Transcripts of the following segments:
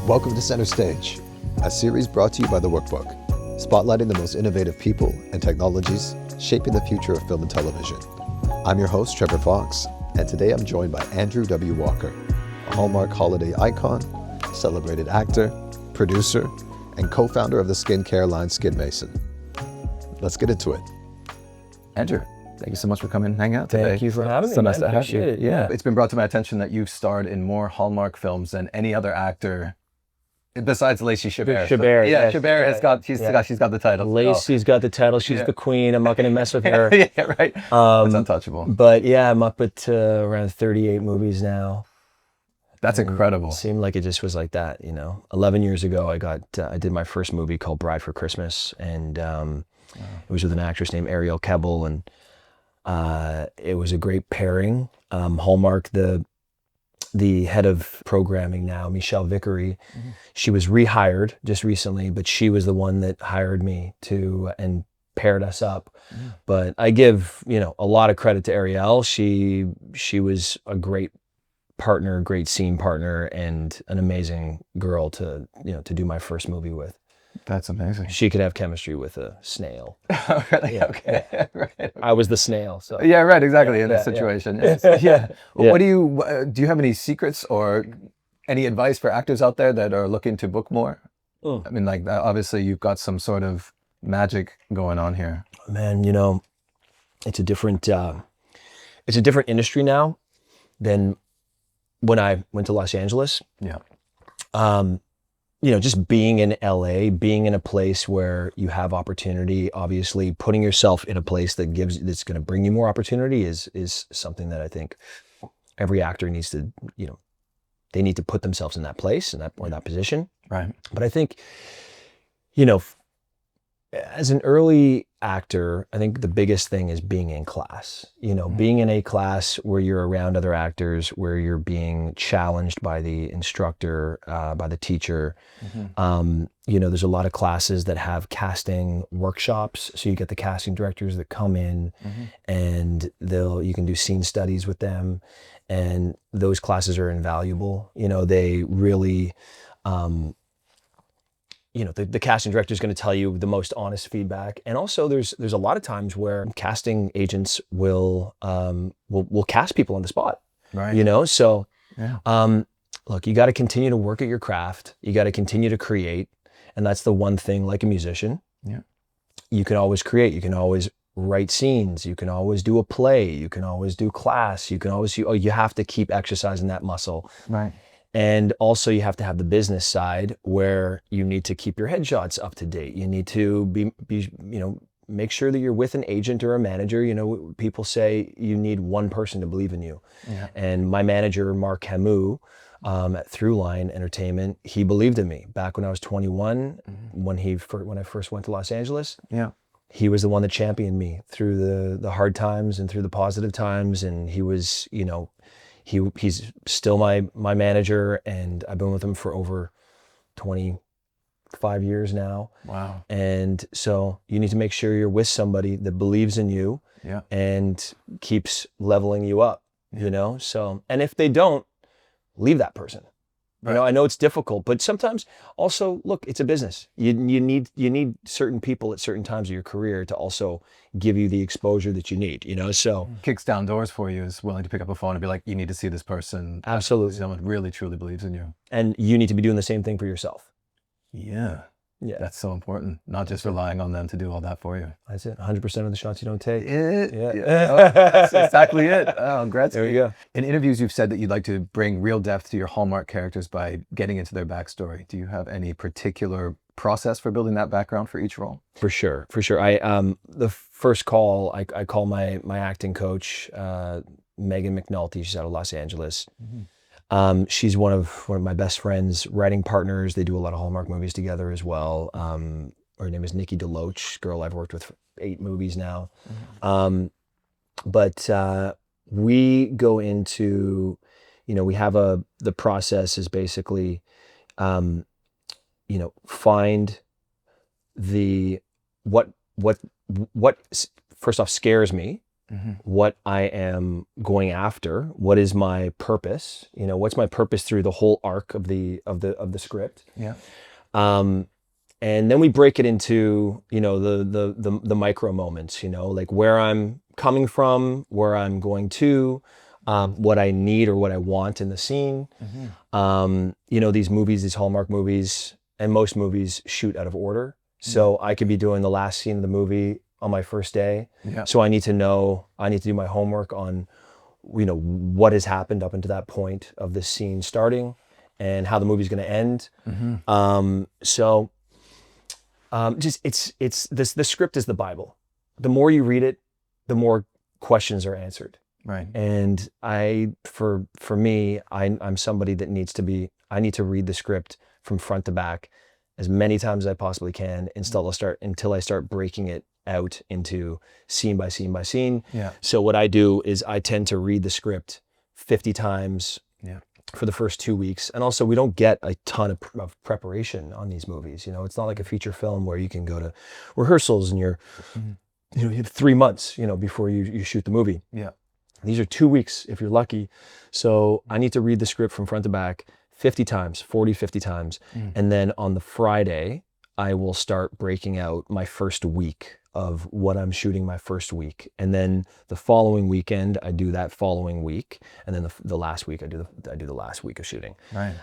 Welcome to Center Stage, a series brought to you by The Workbook, spotlighting the most innovative people and technologies shaping the future of film and television. I'm your host, Trevar Fox, and today I'm joined by Andrew W. Walker, a Hallmark holiday icon, celebrated actor, producer, and co-founder of the skincare line SkinMason. Let's get into it. Andrew, thank you so much for coming and hanging out today. Thank you for having me. So nice to have Appreciate you. it, yeah. It's been brought to my attention that you've starred in more Hallmark films than any other actor besides Lacey Chabert. Chabert, Yeah, yes. Chabert has got, she's got the title. Lacey's got the title. She's the queen. I'm not going to mess with her. Yeah, right. It's untouchable. But yeah, I'm up at around 38 movies now. That's incredible. It seemed like it just was like that, 11 years ago, I did my first movie called Bride for Christmas, and it was with an actress named Ariel Kebbel, and it was a great pairing. Hallmark, the head of programming now, Michelle Vickery, she was rehired just recently, but she was the one that hired me and paired us up. But I give, a lot of credit to Ariel. She was a great partner, great scene partner, and an amazing girl to do my first movie with. That's amazing. She could have chemistry with a snail. Oh, really? Yeah. Okay. Right. I was the snail, so. Yeah, right, exactly, in this situation. Yeah. What do you have any secrets or any advice for actors out there that are looking to book more? I mean, like, obviously you've got some sort of magic going on here. Man, it's a different industry now than when I went to Los Angeles. Yeah. Just being in LA, being in a place where you have opportunity, obviously putting yourself in a place that's going to bring you more opportunity is something that I think every actor needs to, they need to put themselves in that place or that position. Right. But I think, as an early actor, I think the biggest thing is being in class, being in a class where you're around other actors, where you're being challenged by the instructor, by the teacher. There's a lot of classes that have casting workshops. So you get the casting directors that come in and you can do scene studies with them. And those classes are invaluable. They really, the casting director is going to tell you the most honest feedback. And also there's a lot of times where casting agents will cast people on the spot, right? So, look, you got to continue to work at your craft. You got to continue to create. And that's the one thing, like a musician, you can always create. You can always write scenes. You can always do a play. You can always do class. You can always, you have to keep exercising that muscle. Right. And also you have to have the business side where you need to keep your headshots up to date. You need to be make sure that you're with an agent or a manager. People say you need one person to believe in you. Yeah. And my manager, Mark Camus, at Throughline Entertainment, he believed in me back when I was 21, when I first went to Los Angeles. Yeah. He was the one that championed me through the hard times and through the positive times. And he was, he's still my manager, and I've been with him for over 25 years now. Wow. And so you need to make sure you're with somebody that believes in you and keeps leveling you up, So, and if they don't, leave that person. Right. I know it's difficult, but sometimes also, look, it's a business. You need certain people at certain times of your career to also give you the exposure that you need, so. Kicks down doors for you, is willing to pick up a phone and be like, you need to see this person. Absolutely. Someone really, truly believes in you. And you need to be doing the same thing for yourself. Yeah. That's so important. Not just relying on them to do all that for you. That's it. 100% of the shots you don't take. That's exactly it. Oh, great. There you go. In interviews, you've said that you'd like to bring real depth to your Hallmark characters by getting into their backstory. Do you have any particular process for building that background for each role? For sure. I the first call, I call my acting coach, Megan McNulty. She's out of Los Angeles. She's one of my best friends, writing partners. They do a lot of Hallmark movies together as well. Her name is Nikki DeLoach, girl I've worked with for 8 movies now. But we go into, we have the process is basically, find what first off scares me, what I am going after, what is my purpose, what's my purpose through the whole arc of the script. Yeah. And then we break it into, the micro moments, like where I'm coming from, where I'm going to, what I need or what I want in the scene. These movies, these Hallmark movies, and most movies shoot out of order. So I could be doing the last scene of the movie on my first day. Yeah. So I need to do my homework on, what has happened up until that point of this scene starting and how the movie's going to end. The script is the Bible. The more you read it, the more questions are answered. Right. And for me, I'm somebody that I need to read the script from front to back as many times as I possibly can until I start breaking it out into scene by scene by scene. Yeah. So what I do is I tend to read the script 50 times. Yeah. For the first 2 weeks. And also we don't get a ton of preparation on these movies. It's not like a feature film where you can go to rehearsals and you have 3 months, before you shoot the movie. Yeah. These are 2 weeks if you're lucky. So I need to read the script from front to back 50 times, 50 times. And then on the Friday, I will start breaking out my first week of what I'm shooting my first week. And then the following weekend, I do that following week. And then the last week, I do the last week of shooting. Right.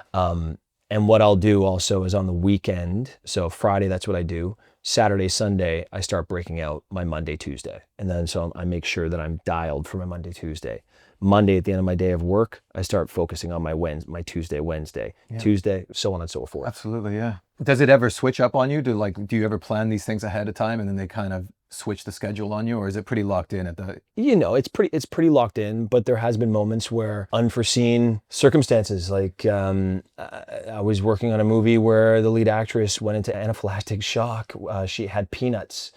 And what I'll do also is on the weekend, so Friday, that's what I do. Saturday, Sunday, I start breaking out my Monday, Tuesday. And then so I make sure that I'm dialed for my Monday, Tuesday. Monday, at the end of my day of work, I start focusing on my Tuesday, Wednesday, Tuesday, so on and so forth. Absolutely, yeah. Does it ever switch up on you? Do you ever plan these things ahead of time and then they kind of switch the schedule on you, or is it pretty locked in at the? It's pretty locked in, but there has been moments where unforeseen circumstances, like I was working on a movie where the lead actress went into anaphylactic shock. She had peanuts.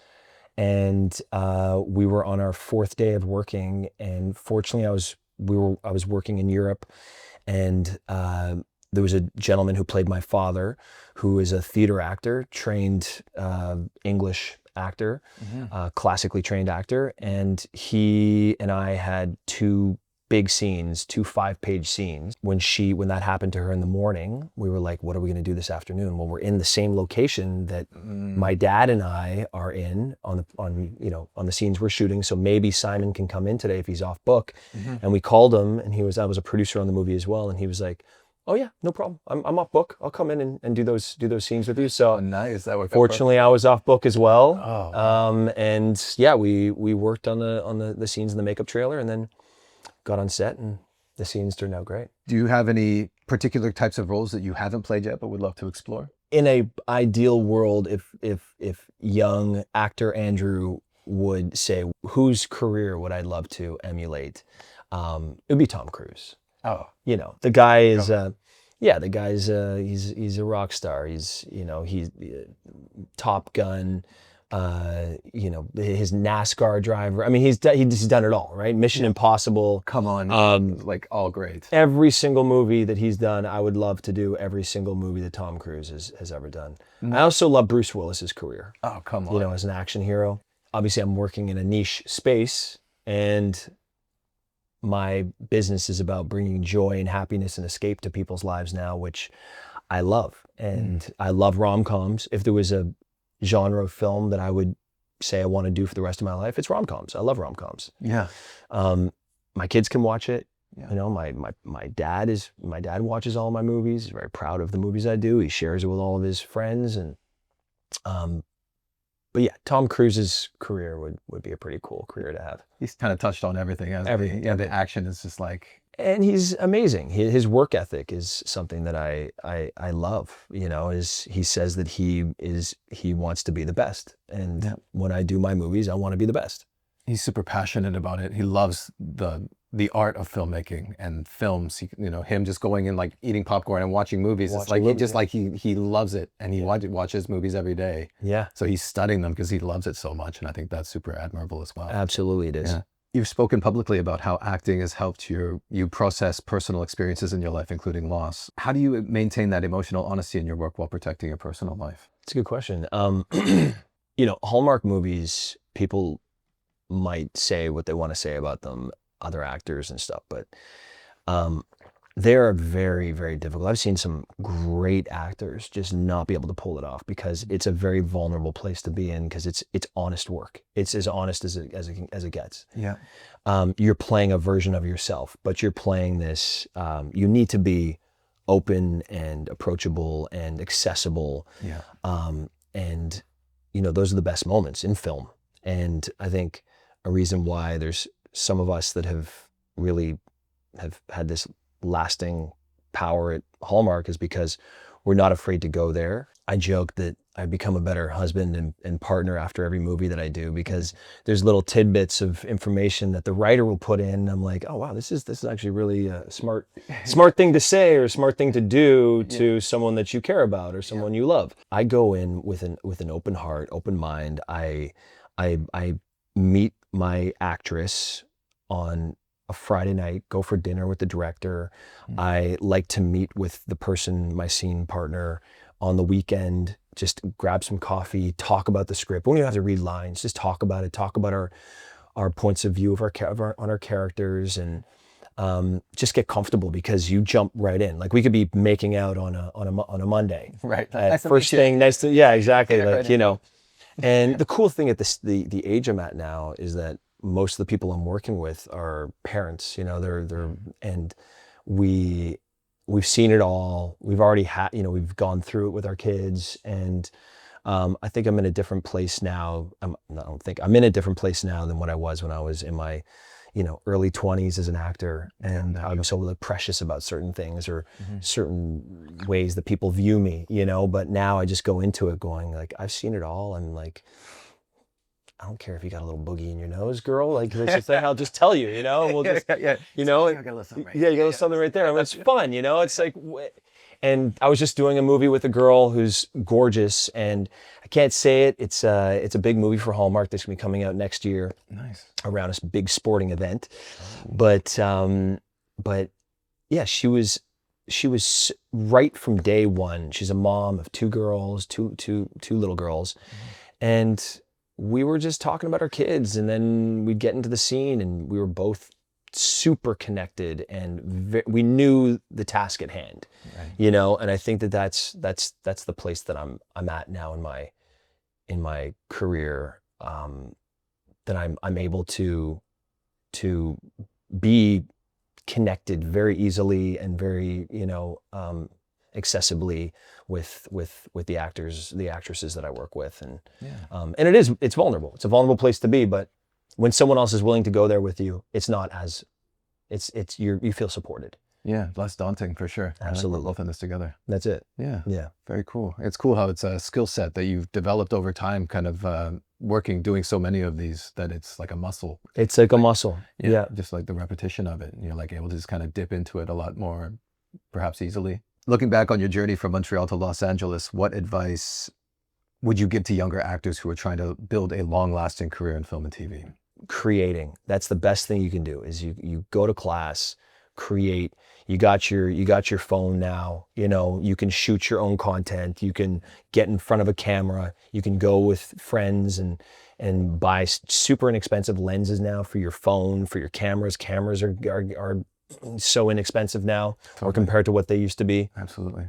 And we were on our 4th day of working, and fortunately, I was working in Europe, and there was a gentleman who played my father, who is a theater actor, trained English actor, classically trained actor, and he and I had 2 big scenes, 2 5-page scenes. When that happened to her in the morning, we were like, what are we going to do this afternoon? Well, we're in the same location that my dad and I are in on the scenes we're shooting. So maybe Simon can come in today if he's off book. And we called him, and I was a producer on the movie as well. And he was like, oh yeah, no problem. I'm off book. I'll come in and do those scenes with you. So nice. That worked out. Fortunately, I was off book as well. Oh. And yeah, we worked on the scenes in the makeup trailer, and then got on set, and the scenes turned out great. Do you have any particular types of roles that you haven't played yet but would love to explore? In a ideal world, if young actor Andrew would say, whose career would I love to emulate? It would be Tom Cruise. Oh. The guy is he's a rock star. He's Top Gun, his NASCAR driver. I mean, he's done it all, right? Mission Impossible. Come on, like all great. Every single movie that he's done, I would love to do every single movie that Tom Cruise has ever done. I also love Bruce Willis's career. Oh, come on. As an action hero. Obviously, I'm working in a niche space, and my business is about bringing joy and happiness and escape to people's lives now, which I love. And I love rom-coms. If there was a genre of film that I would say I want to do for the rest of my life, it's rom-coms. I love rom-coms. Yeah. My kids can watch it. Yeah. My dad watches all my movies. He's very proud of the movies I do. He shares it with all of his friends. And but yeah, Tom Cruise's career would be a pretty cool career to have. He's kind of touched on everything. Everything. Yeah, the action is just like. And he's amazing. His work ethic is something that I love. He says that he wants to be the best. And when I do my movies, I want to be the best. He's super passionate about it. He loves the art of filmmaking and films. Him just going in, like eating popcorn and watching movies. It's like he loves it, and he watches movies every day. Yeah. So he's studying them because he loves it so much, and I think that's super admirable as well. Absolutely, it is. Yeah. You've spoken publicly about how acting has helped you process personal experiences in your life, including loss. How do you maintain that emotional honesty in your work while protecting your personal life? It's a good question. Hallmark movies, people might say what they want to say about them, other actors and stuff, but they're very, very difficult. I've seen some great actors just not be able to pull it off because it's a very vulnerable place to be in, because it's honest work. It's as honest as it gets. Yeah. You're playing a version of yourself, but you're playing this. You need to be open and approachable and accessible. Yeah. And those are the best moments in film. And I think a reason why there's some of us that have had this lasting power at Hallmark is because we're not afraid to go there. I joke that I become a better husband and partner after every movie that I do, because there's little tidbits of information that the writer will put in. I'm like, oh wow, this is actually really a smart thing to say, or a smart thing to do to someone that you care about or someone you love. I go in with an open heart, open mind. I meet my actress on a Friday night, go for dinner with the director. I like to meet with the person, my scene partner, on the weekend, just grab some coffee, talk about the script. We don't even have to read lines, just talk about it, talk about our points of view of our characters, and just get comfortable, because you jump right in. Like, we could be making out on a Monday. Right. First thing, nice to, yeah, exactly. Yeah, like, right. And the cool thing at the age I'm at now is that most of the people I'm working with are parents, and we've seen it all. We've already had, we've gone through it with our kids, and I think I'm in a different place now. I'm in a different place now than what I was when I was in my, early 20s as an actor, and I'm so precious about certain things, or certain ways that people view me, but now I just go into it going like, I've seen it all. I'm like, I don't care if you got a little boogie in your nose, girl. Like, that's the thing. I'll just tell you, and we'll just, I got a little something right you got a little something right there. I mean, it's fun, It's like, and I was just doing a movie with a girl who's gorgeous, and I can't say it. It's a big movie for Hallmark that's gonna be coming out next year. Nice. Around a big sporting event, but yeah, she was right from day one. She's a mom of two girls, two little girls, and we were just talking about our kids, and then we'd get into the scene, and we were both super connected, and we knew the task at hand, right. And I think that's the place that I'm at now in my career, that I'm able to be connected very easily and very, accessibly with the actors, the actresses that I work with, and it's vulnerable. It's a vulnerable place to be, but when someone else is willing to go there with you, it's not as you feel supported. Yeah, less daunting for sure. Absolutely. We're both in this together. That's it. Yeah. Very cool. It's cool how it's a skill set that you've developed over time, kind of doing so many of these, that it's like a muscle. It's like a muscle. Yeah. Just like the repetition of it. You're like able to just kind of dip into it a lot more, perhaps easily. Looking back on your journey from Montreal to Los Angeles, what advice would you give to younger actors who are trying to build a long-lasting career in film and TV? Creating. That's the best thing you can do, is you go to class, create. You got your phone now, you can shoot your own content, you can get in front of a camera, you can go with friends and buy super inexpensive lenses now for your phone, for your cameras. Cameras are so inexpensive now, or compared to what they used to be. Absolutely.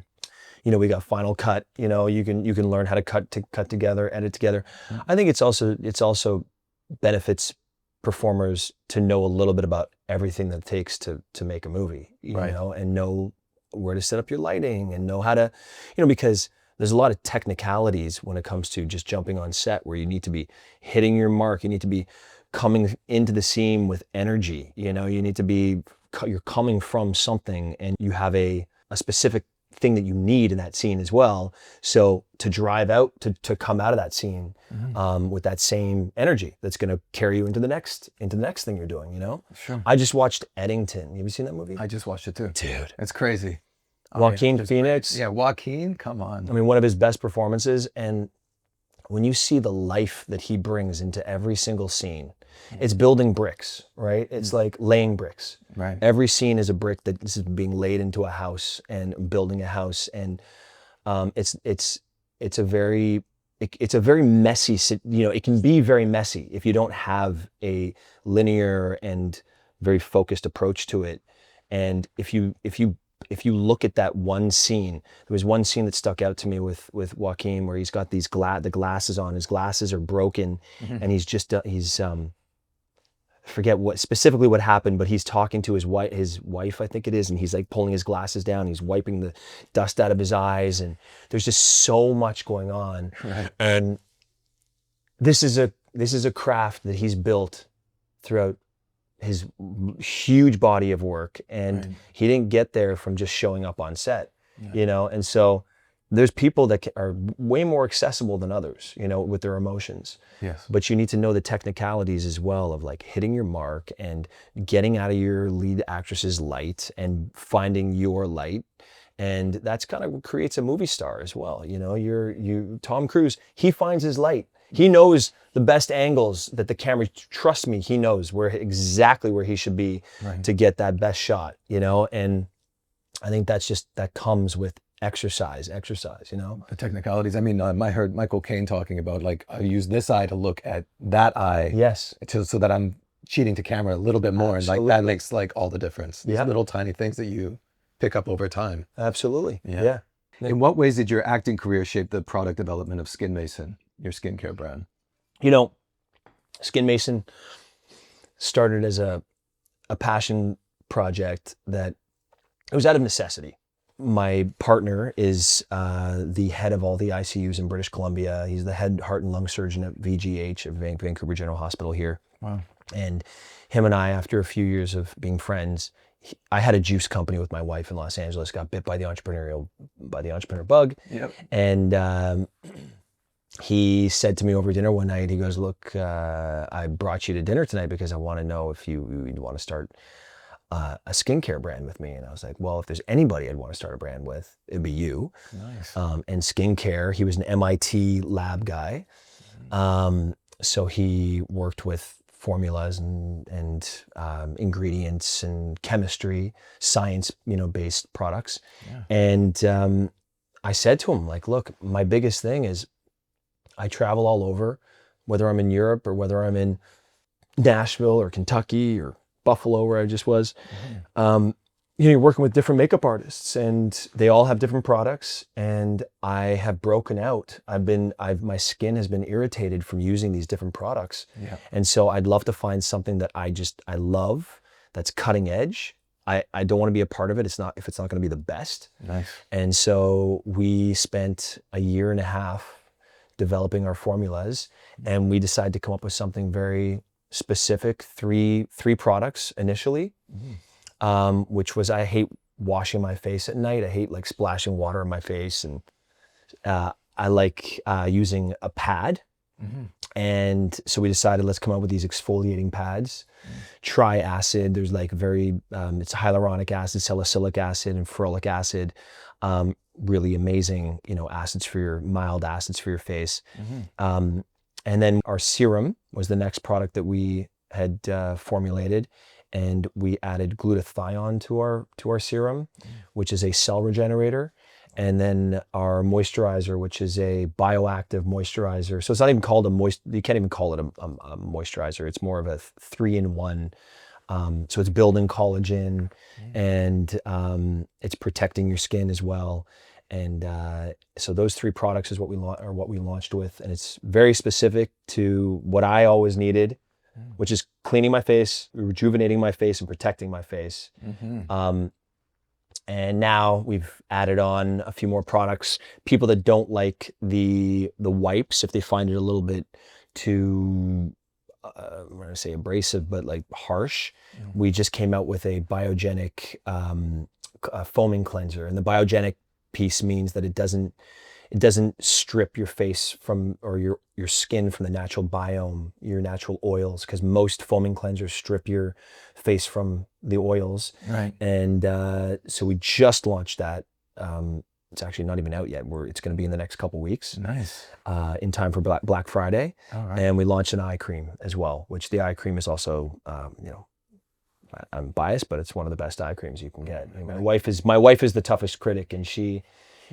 We got Final Cut, you can learn how to cut together, edit together. I think it's also benefits performers to know a little bit about everything that it takes to make a movie, and know where to set up your lighting, and know how to, because there's a lot of technicalities when it comes to just jumping on set, where you need to be hitting your mark. You need to be coming into the scene with energy. You need to be, you're coming from something, and you have a specific thing that you need in that scene as well. So to drive out, to come out of that scene with that same energy, that's going to carry you into the next thing you're doing. Sure. I just watched Eddington. Have you seen that movie? I just watched it too. Dude, it's crazy. Joaquin Phoenix. Yeah, Joaquin, come on. I mean, one of his best performances. And when you see the life that he brings into every single scene, it's building bricks, right? It's like laying bricks. Right. Every scene is a brick that is being laid into a house and building a house. And it's a very it's a very messy, it can be very messy if you don't have a linear and very focused approach to it. And if you look at that one scene, there was one scene that stuck out to me with Joaquin where he's got these the glasses on. His glasses are broken, and he's just forget specifically what happened, but he's talking to his wife, I think it is, and he's like pulling his glasses down. He's wiping the dust out of his eyes, and there's just so much going on. Right. And this is a craft that he's built throughout his huge body of work, and he didn't get there from just showing up on set, and so there's people that are way more accessible than others, with their emotions. Yes. But you need to know the technicalities as well of like hitting your mark and getting out of your lead actress's light and finding your light. And that's kind of what creates a movie star as well. Tom Cruise, he finds his light. He knows the best angles that the camera, trust me, he knows exactly where he should be to get that best shot, and I think that comes with exercise, The technicalities. I mean, I heard Michael Caine talking about like, I use this eye to look at that eye. Yes. So that I'm cheating to camera a little bit more. Absolutely. And like that makes like all the difference. These Yeah. little tiny things that you pick up over time. Absolutely. Yeah. In what ways did your acting career shape the product development of SkinMason, your skincare brand? SkinMason started as a passion project that it was out of necessity. My partner is the head of all the ICUs in British Columbia. He's the head heart and lung surgeon at VGH, at Vancouver General Hospital here. Wow. And him and I, after a few years of being friends, I had a juice company with my wife in Los Angeles, got bit by the entrepreneur bug. Yep. And he said to me over dinner one night, he goes, look, I brought you to dinner tonight because I want to know if you want to start a skincare brand with me. And I was like, well, if there's anybody I'd want to start a brand with, it'd be you. Nice. And skincare, he was an MIT lab guy. So he worked with formulas and ingredients and chemistry, science, based products. Yeah. And I said to him, like, look, my biggest thing is I travel all over, whether I'm in Europe or whether I'm in Nashville or Kentucky or Buffalo, where I just was. You're working with different makeup artists and they all have different products, and I have broken out. My skin has been irritated from using these different products. Yeah. And so I'd love to find something that I love, that's cutting edge. I don't want to be a part of it. If it's not going to be the best. Nice. And so we spent a year and a half developing our formulas, and we decided to come up with something very specific, three products initially, which was, I hate washing my face at night. I hate like splashing water on my face, and I like using a pad. And so we decided, let's come up with these exfoliating pads. Triacid, there's like it's hyaluronic acid, salicylic acid, and ferulic acid. Really amazing, mild acids for your face. And then our serum was the next product that we had formulated, and we added glutathione to our serum, which is a cell regenerator. And then our moisturizer, which is a bioactive moisturizer. So it's not even called you can't even call it a moisturizer. It's more of a 3-in-1. So it's building collagen, and it's protecting your skin as well. And so those three products is what we launched with, and it's very specific to what I always needed, which is cleaning my face, rejuvenating my face, and protecting my face. And now we've added on a few more products. People that don't like the wipes, if they find it a little bit too, I'm going to say abrasive, but like harsh, we just came out with a biogenic foaming cleanser. And the biogenic piece means that it doesn't strip your face or your skin from the natural biome, your natural oils, because most foaming cleansers strip your face from the oils. Right. And so we just launched that. It's actually not even out yet. It's going to be in the next couple weeks. Nice. In time for Black Friday. All right. And we launched an eye cream as well, which the eye cream is also, I'm biased, but it's one of the best eye creams you can get. My wife is the toughest critic, and she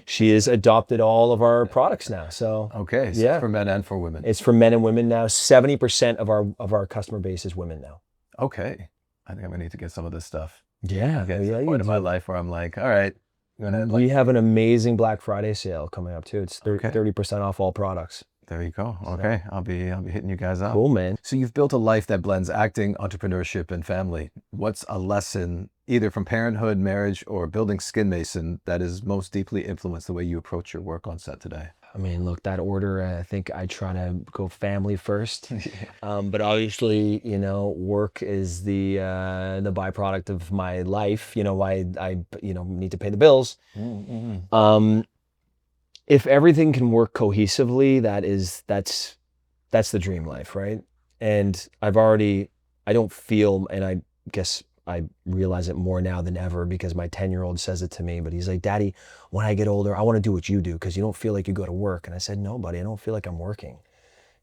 She has adopted all of our products now. So Okay, so yeah, for men and for women. it's for men and women now. 70% of our customer base is women now. Okay, I think I'm gonna need to get some of this stuff. Yeah, I'm getting to yeah, the you point in my do. life where I'm like, all right, I'm gonna We have an amazing Black Friday sale coming up too. It's Okay. 30% off all products. There you go. Okay, I'll be hitting you guys up. Cool, man. So you've built a life that blends acting, entrepreneurship, and family. What's a lesson, either from parenthood, marriage, or building SkinMason, that has most deeply influenced the way you approach your work on set today? I mean, look, that order, I think I try to go family first. But obviously, you know, work is the byproduct of my life. You know, I you know, need to pay the bills. If everything can work cohesively, that's the dream life, right? And I don't feel, and I guess I realize it more now than ever because my 10-year-old says it to me, but he's like, Daddy, when I get older, I want to do what you do because you don't feel like you go to work. And I said, no, buddy, I don't feel like I'm working.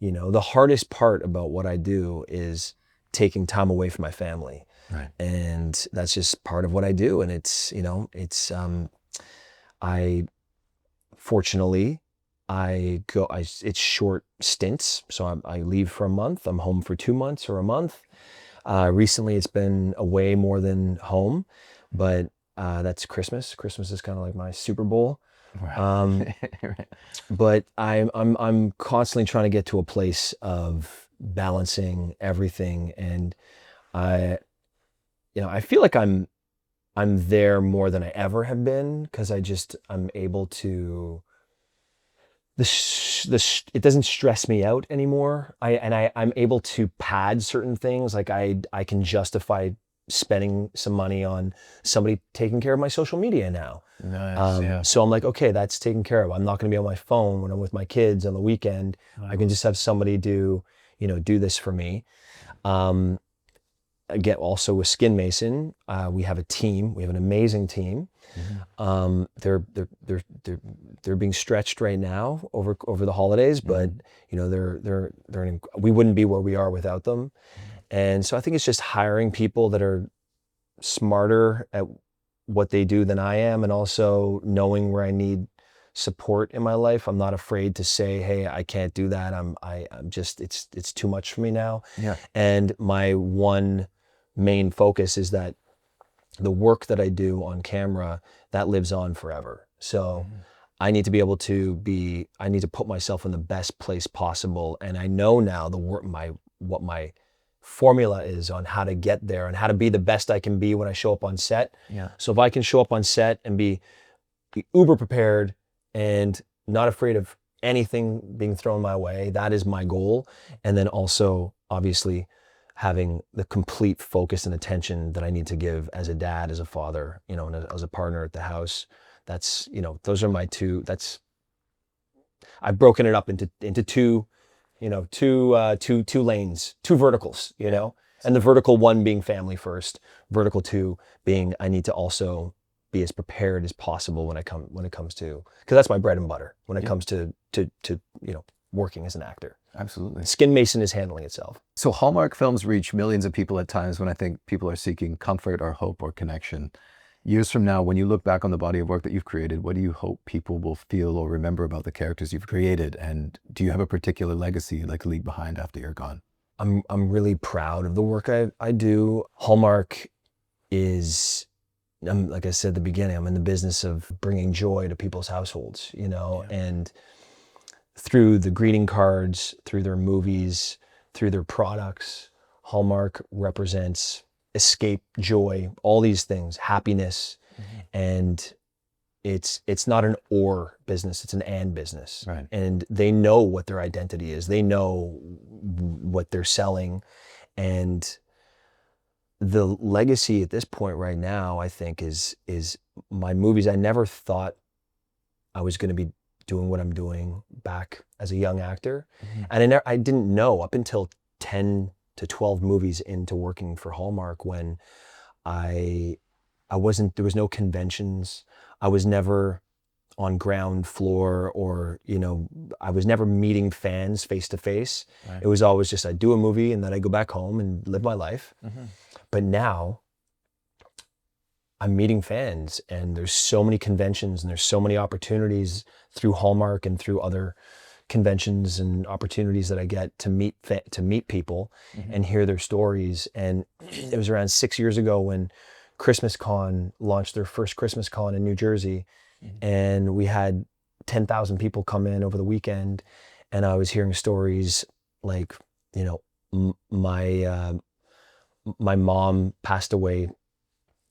You know, the hardest part about what I do is taking time away from my family. Right. And that's just part of what I do. And it's, you know, fortunately, it's short stints. So I leave for a month. I'm home for 2 months or a month. Recently, it's been away more than home, but that's Christmas. Christmas is kind of like my Super Bowl. Right. But I'm constantly trying to get to a place of balancing everything, and I feel like I'm there more than I ever have been because I'm able to. It doesn't stress me out anymore. I'm able to pad certain things. Like I can justify spending some money on somebody taking care of my social media now. Nice. Yeah. So I'm like, okay, that's taken care of. I'm not going to be on my phone when I'm with my kids on the weekend. I can just have somebody do this for me. Again, also with SkinMason, we have a team. We have an amazing team. They're being stretched right now over the holidays, but you know we wouldn't be where we are without them. And so I think it's just hiring people that are smarter at what they do than I am, and also knowing where I need support in my life. I'm not afraid to say, hey, I can't do that. I'm just it's too much for me now. Yeah. And my one main focus is that the work that I do on camera, that lives on forever. So I need to be able to I need to put myself in the best place possible. And I know now what my formula is on how to get there and how to be the best I can be when I show up on set. Yeah. So if I can show up on set and be uber prepared and not afraid of anything being thrown my way, that is my goal. And then also, obviously, having the complete focus and attention that I need to give as a dad, as a father, you know, and as a partner at the house. That's, you know, those are my two. I've broken it up into two lanes, two verticals, you know, and the vertical one being family first, vertical two being I need to also be as prepared as possible when it comes to, because that's my bread and butter when it comes to working as an actor. Absolutely. SkinMason is handling itself. So Hallmark films reach millions of people at times when I think people are seeking comfort or hope or connection. Years from now, when you look back on the body of work that you've created, what do you hope people will feel or remember about the characters you've created? And do you have a particular legacy you'd like to leave behind after you're gone? I'm really proud of the work I do. Hallmark is, like I said at the beginning, I'm in the business of bringing joy to people's households, you know, and through the greeting cards, through their movies, through their products, Hallmark represents escape, joy, all these things, happiness. And it's not an or business, it's an and business. Right. And they know what their identity is. They know what they're selling. And the legacy at this point right now, I think, is my movies. I never thought I was going to be doing what I'm doing back as a young actor. And I didn't know up until 10 to 12 movies into working for Hallmark when there was no conventions. I was never on ground floor or, you know, I was never meeting fans face to face. It was always just, I'd do a movie and then I'd go back home and live my life. But now I'm meeting fans, and there's so many conventions and there's so many opportunities through Hallmark and through other conventions and opportunities that I get to meet people and hear their stories. And it was around 6 years ago when Christmas Con launched their first Christmas Con in New Jersey, and we had 10,000 people come in over the weekend, and I was hearing stories like, you know, my mom passed away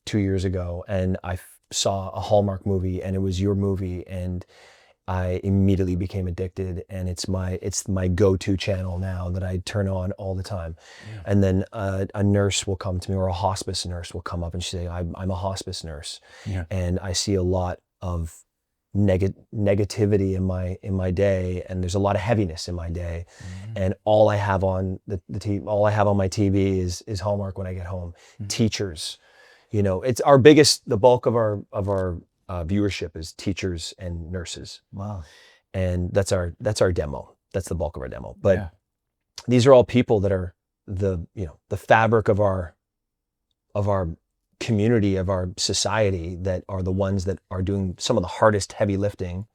2 years ago, and I saw a Hallmark movie, and it was your movie, and I immediately became addicted, and it's my go-to channel now that I turn on all the time. And then a nurse will come to me, or a hospice nurse will come up and say, I'm a hospice nurse, and I see a lot of negativity in my day, and there's a lot of heaviness in my day, and all I have on all I have on my TV is Hallmark when I get home. Teachers, you know, it's the bulk of our viewership is teachers and nurses. Wow. And that's our demo. That's the bulk of our demo. But these are all people that are the fabric of our community, of our society, that are the ones that are doing some of the hardest heavy lifting.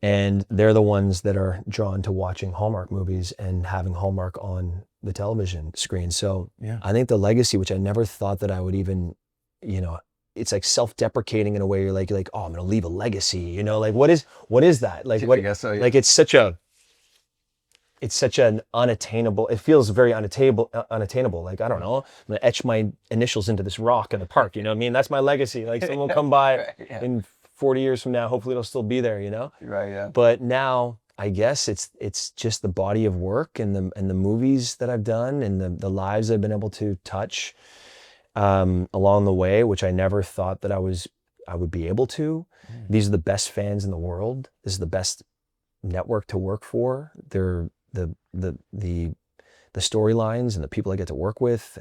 And they're the ones that are drawn to watching Hallmark movies and having Hallmark on the television screen. So I think the legacy, which I never thought that I would even, you know, it's like self-deprecating in a way. You're like, oh, I'm gonna leave a legacy, you know, like what is that? Like what? I guess so, yeah. Like it's such an unattainable. It feels very unattainable. Like, I don't know, I'm gonna etch my initials into this rock in the park. You know what I mean? That's my legacy. Like someone will come by in 40 years from now. Hopefully it'll still be there. You know? Right. Yeah. But now I guess it's just the body of work and the movies that I've done and the lives I've been able to touch along the way, which I never thought that I would be able to. These are the best fans in the world. This is the best network to work for. They're the storylines and the people I get to work with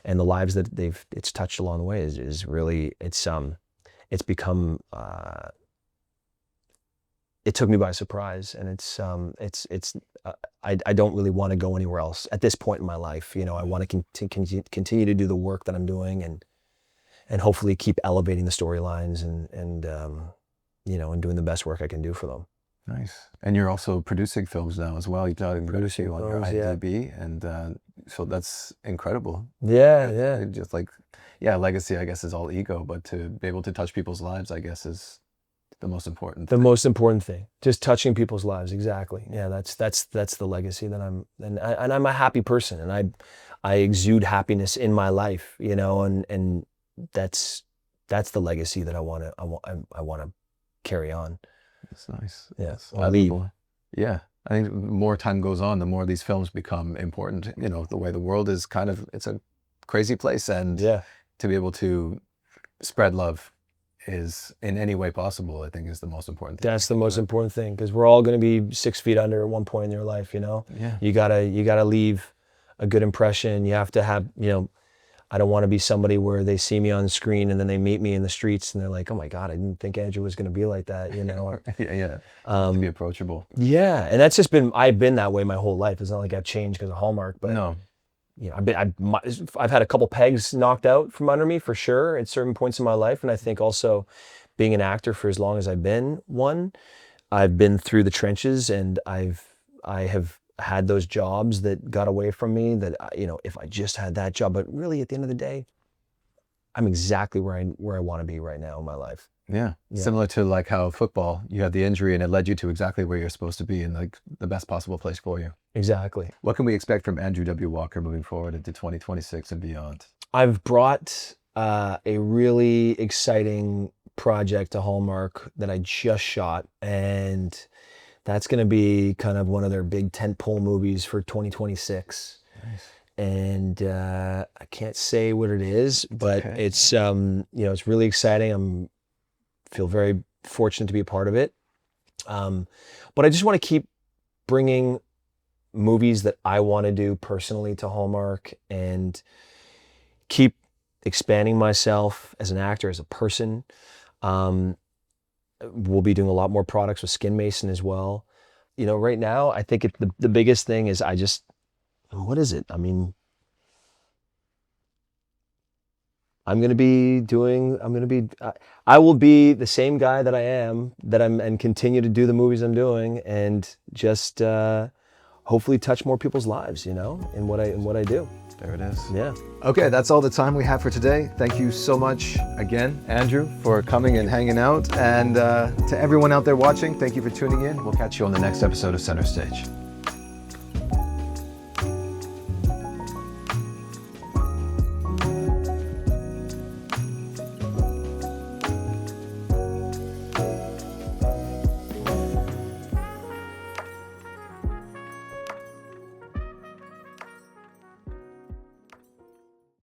and the lives that it's touched along the way is really, it's become, it took me by surprise, and I don't really want to go anywhere else at this point in my life. You know, I want to continue to do the work that I'm doing and hopefully keep elevating the storylines and you know, and doing the best work I can do for them. Nice. And you're also producing films now as well. You've done producing on your IMDb, and so that's incredible. Yeah. Just like, legacy, I guess, is all ego, but to be able to touch people's lives, I guess, is the most important thing. Most important thing, just touching people's lives. Exactly. Yeah, that's the legacy that and I'm a happy person, and I exude happiness in my life, you know, and that's the legacy that I want to carry on. That's nice. Yes. Yeah. I think the more time goes on, the more these films become important. You know, the way the world is it's a crazy place, and to be able to spread love is in any way possible, I think, is the most important thing. That's the most important thing, because we're all going to be 6 feet under at one point in your life, you know? Yeah. You gotta leave a good impression. You have to have, you know, I don't want to be somebody where they see me on the screen and then they meet me in the streets and they're like, oh my God, I didn't think Andrew was going to be like that, you know? To be approachable. Yeah. And that's just I've been that way my whole life. It's not like I've changed because of Hallmark, but no. You know, I've had a couple pegs knocked out from under me for sure at certain points in my life. And I think also being an actor for as long as I've been one, I've been through the trenches, and I have had those jobs that got away from me that, you know, if I just had that job, but really at the end of the day, I'm exactly where I want to be right now in my life. Yeah. Similar to like how football, you had the injury and it led you to exactly where you're supposed to be in like the best possible place for you. Exactly. What can we expect from Andrew W. Walker moving forward into 2026 and beyond? I've brought a really exciting project to Hallmark that I just shot, and that's going to be kind of one of their big tentpole movies for 2026. Nice. And I can't say what it is, but it's you know, it's really exciting. Feel very fortunate to be a part of it. But I just want to keep bringing movies that I want to do personally to Hallmark, and keep expanding myself as an actor, as a person. We'll be doing a lot more products with SkinMason as well. You know, right now, I think the biggest thing is what is it? I mean, I'm going to be doing, I will be the same guy that I am, and continue to do the movies I'm doing, and just hopefully touch more people's lives, in what I do. There it is. Yeah. Okay, that's all the time we have for today. Thank you so much again, Andrew, for coming and hanging out. And to everyone out there watching, thank you for tuning in. We'll catch you on the next episode of Center Stage.